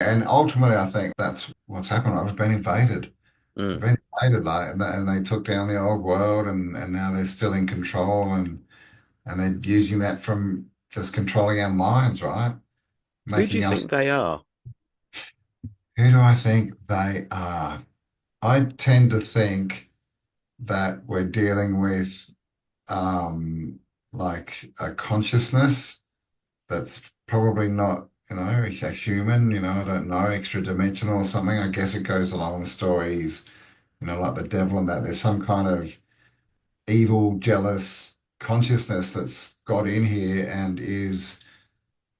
And ultimately, I think that's what's happened. I've been invaded. We've Mm. been invaded, like, and they took down the old world, and now they're still in control, and they're using that from just controlling our minds, right? Who do you Making us. think they are? Who do I think they are? I tend to think that we're dealing with um, like a consciousness that's probably not, a human, I don't know, extra dimensional or something. I guess it goes along with stories, like the devil and that. There's some kind of evil, jealous consciousness that's got in here and is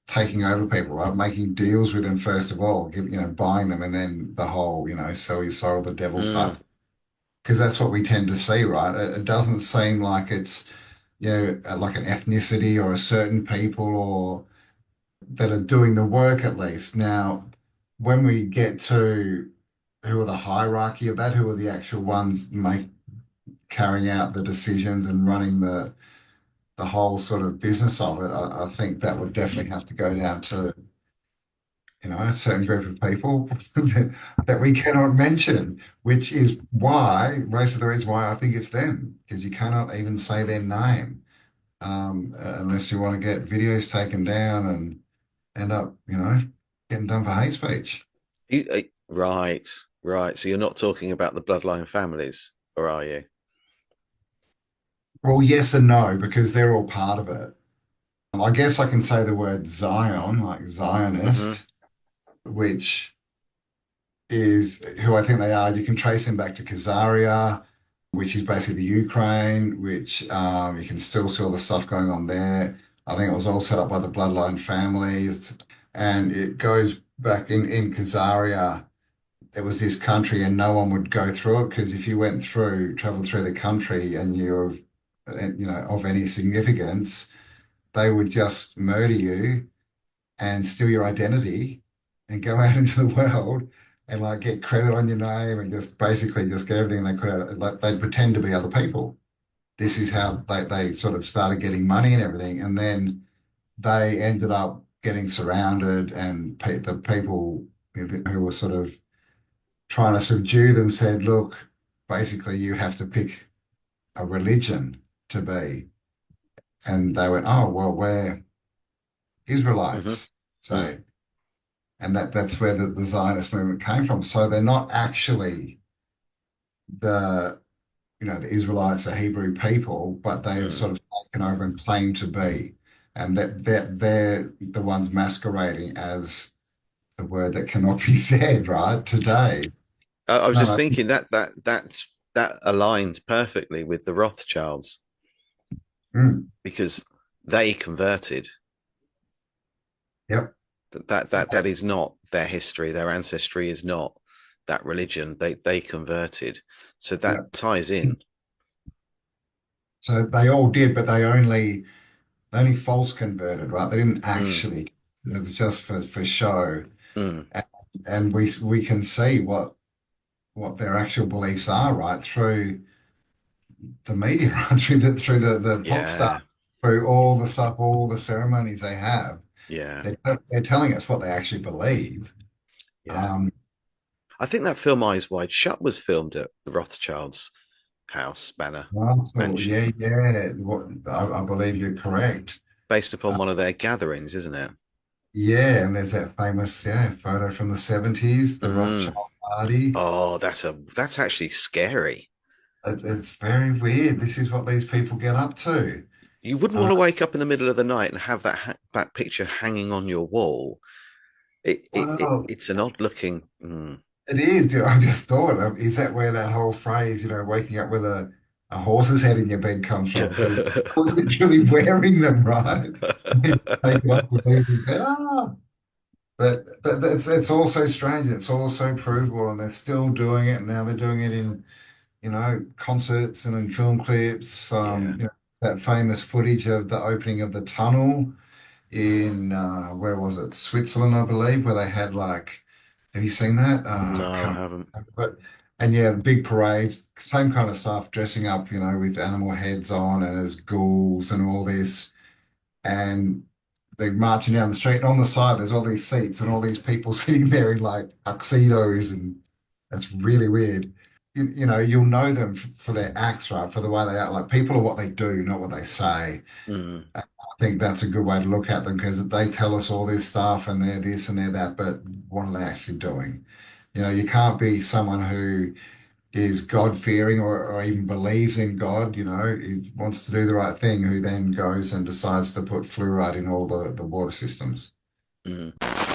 taking over people, right? Making deals with them first of all, buying them, and then the whole, sell your soul, the devil Mm. part. Because that's what we tend to see, right? It doesn't seem like it's, like an ethnicity or a certain people or that are doing the work at least. Now, when we get to who are the hierarchy of that, who are the actual ones carrying out the decisions and running the whole sort of business of it, I think that would definitely have to go down to, a certain group of people that we cannot mention, which is why most of the reason why I think it's them, because you cannot even say their name unless you want to get videos taken down and end up, getting done for hate speech. Right, right. So you're not talking about the bloodline families, or are you? Well, yes and no, because they're all part of it. I guess I can say the word Zion, like Hmm. Zionist, which is who I think they are. You can trace them back to Khazaria, which is basically the Ukraine, which you can still see all the stuff going on there. I think it was all set up by the bloodline families, and it goes back in Khazaria. There was this country, and no one would go through it because if you went through, traveled through the country, and you're, of any significance, they would just murder you and steal your identity and go out into the world and like get credit on your name and just basically just get everything they could out. Like they'd pretend to be other people. This is how they sort of started getting money and everything. And then they ended up getting surrounded and the people who were sort of trying to subdue them said, look, basically you have to pick a religion to be. And they went, oh, well, we're Hmm. Israelites. Mm. So and that's where the Zionist movement came from. So they're not actually the the Israelites, the Hebrew people, but they've Mm. sort of taken over and claim to be, and that they're the ones masquerading as the word that cannot be said right today. I was No, just no. thinking that aligns perfectly with the Rothschilds Mm, because they converted. yep. That is not their history. Their ancestry is not that religion. They converted, so that Yep. ties in. So they all did, but they only false converted, right? They didn't Mm. actually. It was just for show, Mm. and, and we can see what their actual beliefs are, right? Through the media, right? Through the pop star, Yeah, through all the stuff, all the ceremonies they have. yeah, They're telling us what they actually believe. yeah. Um, I think that film Eyes Wide Shut was filmed at the Rothschilds' house, Banner so Mansion, yeah. I believe you're correct. based upon Uh, one of their gatherings, isn't it? yeah, and there's that famous photo from the 70s, the Mm. Rothschild party. Oh, that's actually scary. It's very weird. This is what these people get up to. You wouldn't want Uh, to wake up in the middle of the night and have that picture hanging on your wall. well, It's an odd looking. Mm. it is. I just thought, is that where that whole phrase, waking up with a horse's head in your bed comes from? Because you're literally wearing them, right? You take it off and leave in bed. But it's all so strange. It's all so provable, and they're still doing it. And now they're doing it in, concerts and in film clips. Yeah. That famous footage of the opening of the tunnel in where was it? Switzerland, I believe, where they had like, have you seen that? I No, I can't haven't. remember, but and yeah, the big parades, same kind of stuff, dressing up, with animal heads on and as ghouls and all this. And they're marching down the street, and on the side there's all these seats and all these people sitting there in like tuxedos, and that's really weird. You know, you'll know them for their acts, right? For the way they act. Like people are what they do, not what they say. Mm, I think that's a good way to look at them because they tell us all this stuff and they're this and they're that, but what are they actually doing? You know, you can't be someone who is God-fearing or even believes in God, you know, he wants to do the right thing, who then goes and decides to put fluoride in all the water systems. mm.